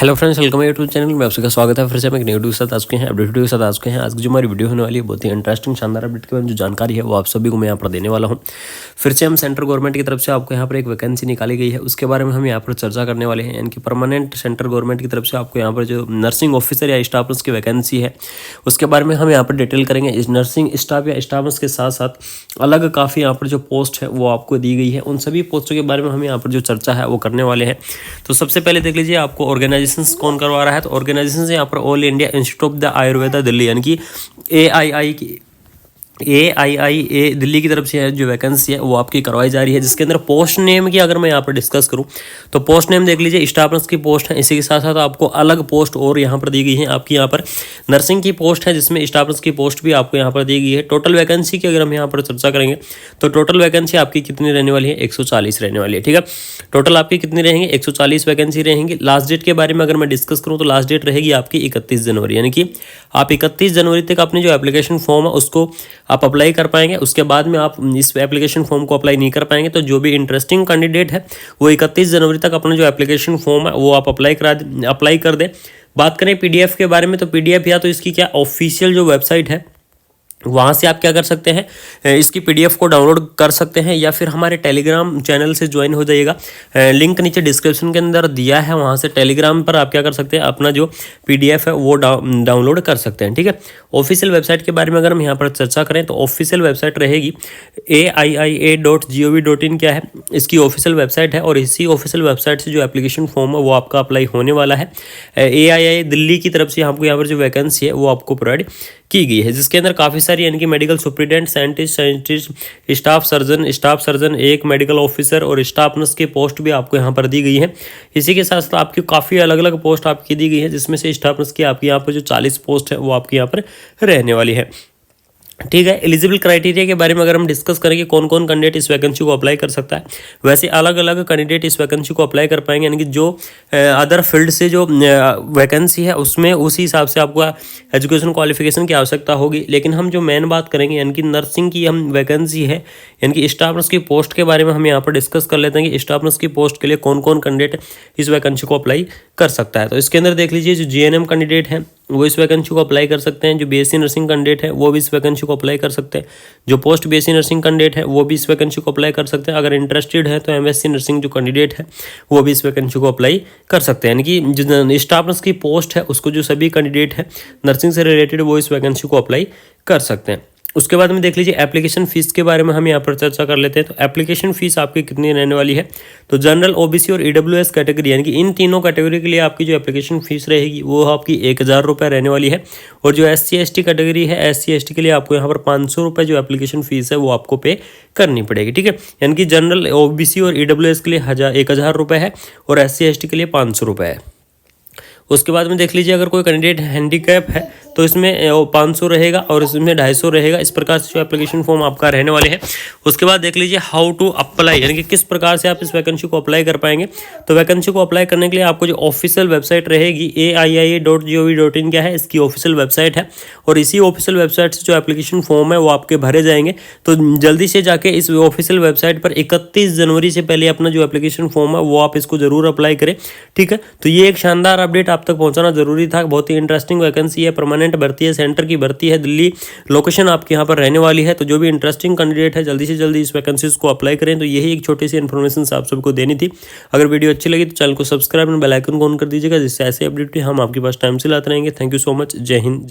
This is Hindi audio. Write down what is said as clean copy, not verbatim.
Hello friends, welcome YouTube channel में आप सबका स्वागत है। फिर से हम एक नई वीडियो के साथ आ चुके हैं, अपडेट वीडियो के साथ आ चुके हैं। आज की जो हमारी वीडियो होने वाली है बहुत ही इंटरेस्टिंग शानदार अपडेट के बारे में जो जानकारी है वो आप सभी को मैं यहाँ पर देने वाला हूँ। फिर से हम सेंट्रल गवर्नमेंट की तरफ से आपको यहाँ पर एक वैकेंसी निकाली गई है, उसके बारे में हम यहाँ पर चर्चा करने वाले हैं। यानी कि परमानेंट सेंट्रल गवर्नमेंट की तरफ से आपको यहाँ पर जो नर्सिंग ऑफिसर या स्टाफ नर्स की वैकेंसी है उसके बारे में हम यहाँ पर डिटेल करेंगे। इस नर्सिंग स्टाफ या स्टाफ नर्स के साथ साथ अलग काफ़ी यहाँ पर जो पोस्ट है वो आपको दी गई है, उन सभी पोस्टों के बारे में हम यहाँ पर जो चर्चा है वो करने वाले हैं। तो सबसे पहले देख लीजिए आपको ऑर्गेनाइजेशंस कौन करवा रहा है। तो ऑर्गेनाइजेशन से यहाँ पर all India institute of the Ayurveda Delhi यानी कि AIIA दिल्ली की तरफ से है जो वैकेंसी है वो आपकी करवाई जा रही है, जिसके अंदर पोस्ट नेम की अगर मैं यहाँ पर डिस्कस करूँ तो पोस्ट नेम देख लीजिए स्टाफ नर्स की पोस्ट है। इसी के साथ साथ आपको अलग पोस्ट और यहाँ पर दी गई है। आपकी यहाँ पर नर्सिंग की पोस्ट है जिसमें स्टाफ नर्स की पोस्ट भी आपको यहाँ पर दी गई है। टोटल वैकेंसी की अगर हम यहाँ पर चर्चा करेंगे तो टोटल वैकेंसी आपकी कितनी रहने वाली है, 140 रहने वाली है। ठीक है, टोटल आपकी कितनी रहेंगी, 140 वैकेंसी रहेंगी। लास्ट डेट के बारे में अगर मैं डिस्कस करूँ तो लास्ट डेट रहेगी आपकी 31 जनवरी, यानी कि आप 31 जनवरी तक अपने जो एप्लीकेशन फॉर्म है उसको आप अप्लाई कर पाएंगे। उसके बाद में आप इस एप्लीकेशन फॉर्म को अप्लाई नहीं कर पाएंगे। तो जो भी इंटरेस्टिंग कैंडिडेट है वो 31 जनवरी तक अपना जो एप्लीकेशन फॉर्म है वो आप अप्लाई कर दें। बात करें पीडीएफ के बारे में तो पीडीएफ या तो इसकी क्या ऑफिशियल जो वेबसाइट है वहाँ से आप क्या कर सकते हैं, इसकी पीडीएफ को डाउनलोड कर सकते हैं, या फिर हमारे टेलीग्राम चैनल से ज्वाइन हो जाइएगा। लिंक नीचे डिस्क्रिप्शन के अंदर दिया है, वहाँ से टेलीग्राम पर आप क्या कर सकते हैं, अपना जो पीडीएफ है वो डाउनलोड कर सकते हैं। ठीक है, ऑफिशियल वेबसाइट के बारे में अगर हम यहाँ पर चर्चा करें तो ऑफिशियल वेबसाइट रहेगी AIIA.gov.in क्या है, इसकी ऑफिशियल वेबसाइट है। और इसी ऑफिशियल वेबसाइट से जो एप्लीकेशन फॉर्म है वो आपका अप्लाई होने वाला है। AIIA दिल्ली की तरफ से आपको यहाँ पर जो वैकेंसी है वो आपको प्रोवाइड की गई है, जिसके अंदर काफ़ी सारी यानी कि medical superintendent, scientist, staff surgeon, एक मेडिकल ऑफिसर और स्टाफ नर्स की पोस्ट भी आपको यहाँ पर दी गई है। इसी के साथ साथ आपकी काफ़ी अलग अलग पोस्ट आपकी दी गई है, जिसमें से स्टाफ नर्स की आपकी यहाँ पर जो 40 पोस्ट है वो आपकी यहाँ पर रहने वाली है। ठीक है, एलिजिबल क्राइटेरिया के बारे में अगर हम डिस्कस करेंगे कौन कौन कैंडिडेट इस वैकेंसी को अप्लाई कर सकता है, वैसे अलग अलग कैंडिडेट इस वैकेंसी को अप्लाई कर पाएंगे। यानी कि जो अदर फील्ड से जो वैकेंसी है उसमें उसी हिसाब से आपको एजुकेशन क्वालिफिकेशन की आवश्यकता होगी। लेकिन हम जो मेन बात करेंगे यानी कि नर्सिंग की हम वैकेंसी है, यानी कि स्टाफ नर्स की पोस्ट के बारे में हम यहाँ पर डिस्कस कर लेते हैं कि स्टाफ नर्स की पोस्ट के लिए कौन कौन कैंडिडेट इस वैकेंसी को अप्लाई कर सकता है। तो इसके अंदर देख लीजिए जो GNM कैंडिडेट हैं वो इस वैकेंसी को अप्लाई कर सकते हैं, जो BSc नर्सिंग कैंडिडेट है वो भी इस वैकेंसी को अप्लाई कर सकते हैं, जो पोस्ट BSc नर्सिंग कैंडिडेट है वो भी इस वैकेंसी को अप्लाई कर सकते हैं। अगर इंटरेस्टेड है तो MSc नर्सिंग जो कैंडिडेट है वो भी इस वैकेंसी को अप्लाई कर सकते हैं। यानी कि जो स्टाफ नर्स की पोस्ट है उसको जो सभी कैंडिडेट है नर्सिंग से रिलेटेड वो इस वैकेंसी को अप्लाई कर सकते हैं। उसके बाद में देख लीजिए एप्लीकेशन फ़ीस के बारे में हम यहाँ पर चर्चा कर लेते हैं। तो एप्लीकेशन फ़ीस आपकी कितनी रहने वाली है, तो जनरल, OBC और EWS कैटेगरी यानी कि इन तीनों कैटेगरी के लिए आपकी जो एप्लीकेशन फ़ीस रहेगी वो आपकी 1000 रुपये रहने वाली है। और जो SC ST कैटेगरी है, SC ST के लिए आपको यहाँ पर 500 रुपये जो एप्लीकेशन फ़ीस है वो आपको पे करनी पड़ेगी। ठीक है, यानी कि जनरल, OBC और EWS के लिए 1000 रुपये है और SC ST के लिए 500 रुपये है। उसके बाद में देख लीजिए अगर कोई कैंडिडेट हैंडीकैप है तो इसमें 500 रहेगा और इसमें 250 रहेगा। इस प्रकार से जो एप्लीकेशन फॉर्म आपका रहने वाले हैं। उसके बाद देख लीजिए हाउ टू अप्लाई, यानी कि किस प्रकार से आप इस वैकेंसी को अप्लाई कर पाएंगे। तो वैकेंसी को अप्लाई करने के लिए आपको जो ऑफिशियल वेबसाइट रहेगी AIIA.gov.in क्या है, इसकी ऑफिशियल वेबसाइट है। और इसी ऑफिशियल वेबसाइट से जो एप्लीकेशन फॉर्म है वो आपके भरे जाएंगे। तो जल्दी से जाके इस ऑफिशियल वेबसाइट पर 31 जनवरी से पहले अपना जो एप्लीकेशन फॉर्म है वो आप इसको जरूर अप्लाई करें। ठीक है, तो ये एक शानदार अपडेट आप तक पहुंचाना जरूरी था। बहुत ही इंटरेस्टिंग वैकेंसी है, परमानेंट भर्ती है, सेंटर की भर्ती है, दिल्ली लोकेशन आपके यहाँ पर रहने वाली है। तो जो भी इंटरेस्टिंग कैंडिडेट है जल्दी से जल्दी इस वैकेंसीज को अप्लाई करें। तो यही एक छोटी सी इन्फॉर्मेशन आप सबको देनी थी। अगर वीडियो अच्छी लगी तो चैनल को सब्सक्राइब और बेल आइकन को ऑन कर दीजिएगा, जिससे ऐसे अपडेट हम आपके पास टाइम से लाते रहेंगे। थैंक यू सो मच, जय हिंद।